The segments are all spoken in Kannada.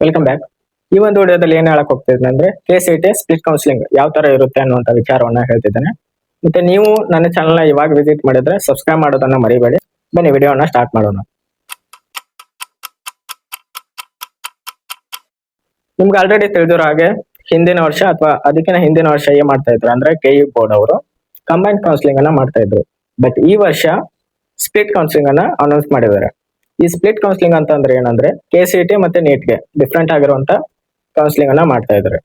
Welcome back. ಈ ಒಂದು ವಿಡಿಯೋದಲ್ಲಿ ಏನ್ ಹೇಳಕ್ ಹೋಗ್ತಿದ್ದೀನಿ ಅಂದ್ರೆ KCET ಸ್ಪ್ಲಿಟ್ ಕೌನ್ಸಿಲಿಂಗ್ ಯಾವ ತರ ಇರುತ್ತೆ ಅನ್ನುವಂತ ವಿಚಾರವನ್ನ ಹೇಳ್ತಿದ್ದೇನೆ. ಮತ್ತೆ ನೀವು ನನ್ನ ಚಾನಲ್ ನ ಇವಾಗ ವಿಸಿಟ್ ಮಾಡಿದ್ರೆ ಸಬ್ಸ್ಕ್ರೈಬ್ ಮಾಡೋದನ್ನ ಮರಿಬೇಡಿ. ಬನ್ನಿ ವಿಡಿಯೋನ ಸ್ಟಾರ್ಟ್ ಮಾಡೋಣ. ನಿಮ್ಗೆ ಆಲ್ರೆಡಿ ತಿಳಿದಿರೋ ಹಾಗೆ ಹಿಂದಿನ ವರ್ಷ ಅಥವಾ ಅದಕ್ಕಿಂತ ಹಿಂದಿನ ವರ್ಷ ಏನ್ ಮಾಡ್ತಾ ಇದ್ರು ಅಂದ್ರೆ KU ಬೋರ್ಡ್ ಅವರು ಕಂಬೈನ್ಡ್ ಕೌನ್ಸಿಲಿಂಗ್ ಅನ್ನ ಮಾಡ್ತಾ ಇದ್ರು. ಬಟ್ ಈ ವರ್ಷ ಸ್ಪ್ಲಿಟ್ ಕೌನ್ಸಿಲಿಂಗ್ ಅನ್ನ ಅನೌನ್ಸ್ ಮಾಡಿದ್ದಾರೆ. ಈ ಸ್ಪ್ಲಿಟ್ ಕೌನ್ಸಿಲಿಂಗ್ ಅಂತ ಅಂದ್ರೆ ಏನಂದ್ರೆ KCET ಮತ್ತೆ NEET ಗೆ ಡಿಫ್ರೆಂಟ್ ಆಗಿರುವಂತ ಕೌನ್ಸಿಲಿಂಗ್ ಅನ್ನ ಮಾಡ್ತಾ ಇದ್ದಾರೆ.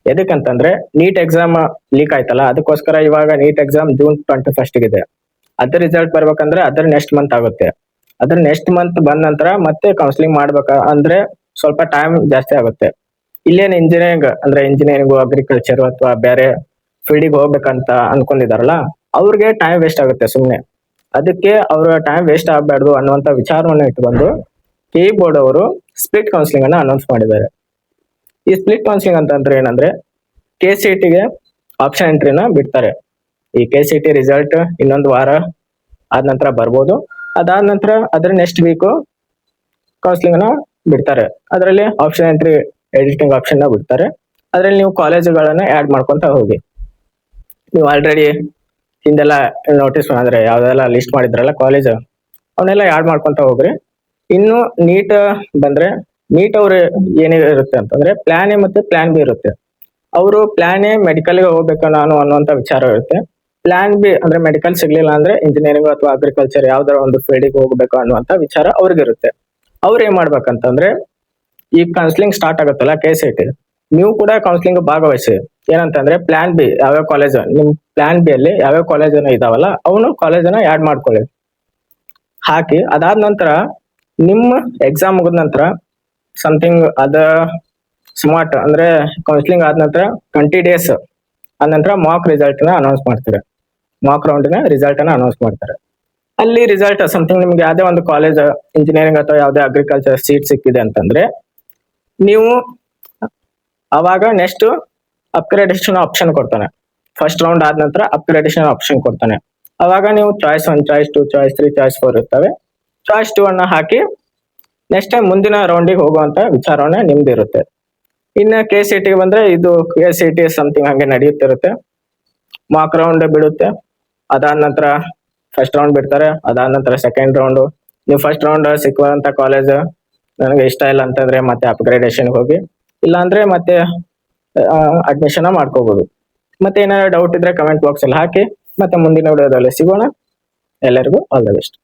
ಎದಕ್ಕಂತಂದ್ರೆ ನೀಟ್ ಎಕ್ಸಾಮ್ ಲೀಕ್ ಆಯ್ತಲ್ಲ, ಅದಕ್ಕೋಸ್ಕರ ಇವಾಗ ನೀಟ್ ಎಕ್ಸಾಮ್ ಜೂನ್ 21 ಇದೆ. ಅದ್ರ ರಿಸಲ್ಟ್ ಬರ್ಬೇಕಂದ್ರೆ ಅದ್ರ ನೆಕ್ಸ್ಟ್ ಮಂತ್ ಆಗುತ್ತೆ. ಅದ್ರ ನೆಕ್ಸ್ಟ್ ಮಂತ್ ಬಂದ ನಂತರ ಮತ್ತೆ ಕೌನ್ಸಿಲಿಂಗ್ ಮಾಡ್ಬೇಕ ಅಂದ್ರೆ ಸ್ವಲ್ಪ ಟೈಮ್ ಜಾಸ್ತಿ ಆಗುತ್ತೆ. ಇಲ್ಲೇನು ಇಂಜಿನಿಯರಿಂಗ್ ಅಗ್ರಿಕಲ್ಚರ್ ಅಥವಾ ಬೇರೆ ಫೀಲ್ಡಿಗೆ ಹೋಗ್ಬೇಕಂತ ಅನ್ಕೊಂಡಿದಾರಲ್ಲ, ಅವ್ರಿಗೆ ಟೈಮ್ ವೇಸ್ಟ್ ಆಗುತ್ತೆ ಸುಮ್ನೆ. ಅದಕ್ಕೆ ಅವ್ರ ಟೈಮ್ ವೇಸ್ಟ್ ಆಗಬಾರ್ದು ಅನ್ನುವಂತ ವಿಚಾರವನ್ನು ಇಟ್ಕೊಂಡು KE ಬೋರ್ಡ್ ಅವರು ಸ್ಪ್ಲಿಟ್ ಕೌನ್ಸಿಲಿಂಗ್ ಅನ್ನ ಅನೌನ್ಸ್ ಮಾಡಿದ್ದಾರೆ. ಈ ಸ್ಪ್ಲಿಟ್ ಕೌನ್ಸಿಲಿಂಗ್ ಅಂತಂದ್ರೆ ಏನಂದ್ರೆ KCET ಗೆ ಆಪ್ಷನ್ ಎಂಟ್ರಿನ ಬಿಡ್ತಾರೆ. ಈ KCET ರಿಸಲ್ಟ್ ಇನ್ನೊಂದು ವಾರ ಆದ ನಂತರ ಬರ್ಬೋದು. ಅದಾದ ನಂತರ ಅದ್ರ ನೆಕ್ಸ್ಟ್ ವೀಕ್ ಕೌನ್ಸಿಲಿಂಗ್ ಅನ್ನ ಬಿಡ್ತಾರೆ. ಅದರಲ್ಲಿ ಆಪ್ಷನ್ ಎಂಟ್ರಿ ಎಡಿಟಿಂಗ್ ಆಪ್ಷನ್ ನ ಬಿಡ್ತಾರೆ. ಅದ್ರಲ್ಲಿ ನೀವು ಕಾಲೇಜುಗಳನ್ನ ಆಡ್ ಮಾಡ್ಕೊಂತ ಹೋಗಿ. ನೀವು ಆಲ್ರೆಡಿ ಹಿಂದೆಲ್ಲ ನೋಟಿಸ್ ಅಂದ್ರೆ ಯಾವ್ದೆಲ್ಲ ಲಿಸ್ಟ್ ಮಾಡಿದ್ರಲ್ಲ ಕಾಲೇಜ್, ಅವನ್ನೆಲ್ಲ ಆಡ್ ಮಾಡ್ಕೊಂತ ಹೋಗ್ರಿ. ಇನ್ನು ನೀಟ್ ಬಂದ್ರೆ ನೀಟ್ ಅವ್ರು ಏನಿರುತ್ತೆ ಅಂತಂದ್ರೆ ಪ್ಲಾನ್ ಎ ಮತ್ತೆ ಪ್ಲಾನ್ ಬಿ ಇರುತ್ತೆ. ಅವರು ಪ್ಲಾನ್ ಎ ಮೆಡಿಕಲ್ ಗೆ ಹೋಗ್ಬೇಕು ನಾನು ಅನ್ನುವಂತ ವಿಚಾರ ಇರುತ್ತೆ. ಪ್ಲಾನ್ ಬಿ ಅಂದ್ರೆ ಮೆಡಿಕಲ್ ಸಿಗ್ಲಿಲ್ಲ ಅಂದ್ರೆ ಇಂಜಿನಿಯರಿಂಗ್ ಅಥವಾ ಅಗ್ರಿಕಲ್ಚರ್ ಯಾವ್ದಾರ ಒಂದು ಫೀಲ್ಡಿಗೆ ಹೋಗ್ಬೇಕು ಅನ್ನುವಂತ ವಿಚಾರ ಅವ್ರಿಗಿರುತ್ತೆ. ಅವ್ರು ಏನ್ ಮಾಡ್ಬೇಕಂತಂದ್ರೆ ಈ ಕೌನ್ಸಿಲಿಂಗ್ ಸ್ಟಾರ್ಟ್ ಆಗುತ್ತಲ್ಲ KCET, ನೀವು ಕೂಡ ಕೌನ್ಸಿಲಿಂಗ್ ಭಾಗವಹಿಸಿ. ಏನಂತಂದ್ರೆ ಪ್ಲಾನ್ ಬಿ ಯಾವ್ಯಾವ ಕಾಲೇಜ್ ನಿಮ್ ಪ್ಲಾನ್ ಬಿ ಅಲ್ಲಿ ಯಾವ್ಯಾವ ಕಾಲೇಜ್ ಇದಾವಲ್ಲ ಅವನು ಕಾಲೇಜನ್ನ ಆಡ್ ಮಾಡ್ಕೊಳ್ಳಿ, ಹಾಕಿ. ಅದಾದ ನಂತರ ನಿಮ್ಮ ಎಕ್ಸಾಮ್ ಮುಗಿದ ನಂತರ ಸಮಥಿಂಗ್ ಅದ ಸ್ಮಾರ್ಟ್ ಅಂದ್ರೆ ಕೌನ್ಸಿಲಿಂಗ್ ಆದ ನಂತರ 20 ಡೇಸ್ ಆದ ನಂತರ ಮಾಕ್ ರಿಸಲ್ಟ್ ನ ಅನೌನ್ಸ್ ಮಾಡ್ತಾರೆ. ಮಾಕ್ ರೌಂಡ್ ನ ರಿಸಲ್ಟ್ ಅನ್ನ ಅನೌನ್ಸ್ ಮಾಡ್ತಾರೆ. ಅಲ್ಲಿ ರಿಸಲ್ಟ್ ಸಮಥಿಂಗ್ ನಿಮ್ಗೆ ಯಾವ್ದೇ ಒಂದು ಕಾಲೇಜ್ ಇಂಜಿನಿಯರಿಂಗ್ ಅಥವಾ ಯಾವ್ದೇ ಅಗ್ರಿಕಲ್ಚರ್ ಸೀಟ್ ಸಿಕ್ಕಿದೆ ಅಂತಂದ್ರೆ ನೀವು ಅವಾಗ ನೆಕ್ಸ್ಟ್ ಅಪ್ಗ್ರೇಡೇಷನ್ ಆಪ್ಷನ್ ಕೊಡ್ತಾನೆ. ಫಸ್ಟ್ ರೌಂಡ್ ಆದ ನಂತರ ಅಪ್ಗ್ರೇಡೇಷನ್ ಆಪ್ಷನ್ ಕೊಡ್ತಾನೆ. ಅವಾಗ ನೀವು ಚಾಯ್ಸ್ 1, ಚಾಯ್ಸ್ 2, ಚಾಯ್ಸ್ 3, ಚಾಯ್ಸ್ 4 ಇರ್ತವೆ. ಚಾಯ್ಸ್ 2 ಅನ್ನ ಹಾಕಿ ನೆಕ್ಸ್ಟ್ ಟೈಮ್ ಮುಂದಿನ ರೌಂಡಿಗೆ ಹೋಗುವಂತ ವಿಚಾರನೆ ನಿಮ್ದು ಇರುತ್ತೆ. ಇನ್ನ KCET ಗೆ ಬಂದ್ರೆ ಇದು KCET ಸಮಥಿಂಗ್ ಹಂಗೆ ನಡೆಯುತ್ತಿರುತ್ತೆ. ಮಾಕ್ ರೌಂಡ್ ಬಿಡುತ್ತೆ. ಅದಾದ ನಂತರ ಫಸ್ಟ್ ರೌಂಡ್ ಬಿಡ್ತಾರೆ. ಅದಾದ ನಂತರ ಸೆಕೆಂಡ್ ರೌಂಡ್. ನೀವು ಫಸ್ಟ್ ರೌಂಡ್ ಸಿಕ್ಕುವಂತ ಕಾಲೇಜ್ ನನಗೆ ಇಷ್ಟ ಇಲ್ಲ ಅಂತಂದ್ರೆ ಮತ್ತೆ ಅಪ್ಗ್ರೇಡೇಷನ್ ಹೋಗಿ, ಇಲ್ಲ ಅಂದ್ರೆ ಮತ್ತೆ ಅಡ್ಮಿಷನ್ ಮಾಡ್ಕೋಬಹುದು. ಮತ್ತೆ ಏನಾದ್ರು ಡೌಟ್ ಇದ್ರೆ ಕಮೆಂಟ್ ಬಾಕ್ಸ್ ಅಲ್ಲಿ ಹಾಕಿ. ಮತ್ತೆ ಮುಂದಿನ ವಿಡಿಯೋದಲ್ಲಿ ಸಿಗೋಣ. ಎಲ್ಲರಿಗೂ ಆಲ್ ದ ಬೆಸ್ಟ್.